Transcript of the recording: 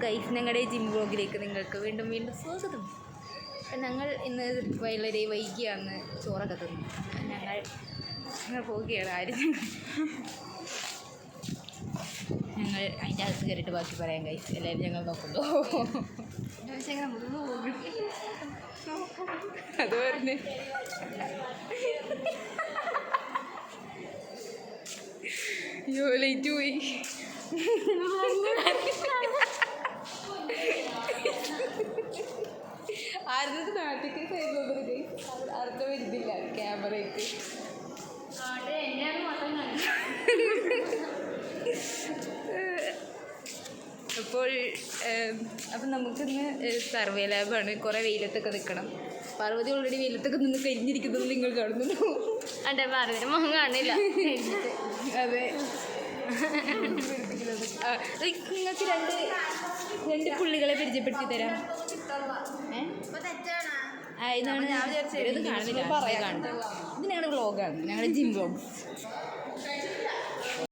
Guys, ഞങ്ങളുടെ gym വ്ലോഗിലേക്ക് നിങ്ങൾക്ക് വീണ്ടും വീണ്ടും സ്വാഗതം. ഞങ്ങൾ ഇന്ന് വളരെ വൈകിയാണ് ചോറൊക്കെ തിന്നു. ഞങ്ങൾ പോവുകയാണ്. ഞങ്ങൾ അതിൻ്റെ അകത്ത് കയറിയിട്ട് ബാക്കി പറയാം ഗൈസ്. എല്ലാവരും ഞങ്ങൾ നോക്കുന്നു. അത് പറഞ്ഞ് ലേറ്റ് പോയി. ആരുടെ നാട്ടിലേക്ക് സൈഡിലോട്ട് ആർക്കും വരുന്നില്ല ക്യാമറയ്ക്ക്. അപ്പം നമുക്കിന്ന് സർവേ ലാബാണ്. കുറേ വെയിലത്തൊക്കെ നിൽക്കണം. പാർവതി ഓൾറെഡി വെയിലത്തൊക്കെ നിന്ന് കരിഞ്ഞിരിക്കുന്നത് നിങ്ങൾ കാണുന്നു. അതെ, പാർവതി മുഖം കാണില്ല. അതെ, നിങ്ങൾക്ക് രണ്ട് പുള്ളികളെ പരിചയപ്പെടുത്തി തരാം. ഇതാണ് ഞാൻ വിചാരിച്ചത്. ഇത് കാണുന്നില്ല, പറയാൻ കാണുന്നത്. ഇത് ഞങ്ങളുടെ വ്ളോഗാണ്, ഞങ്ങളുടെ ജിം വ്ളോഗ്.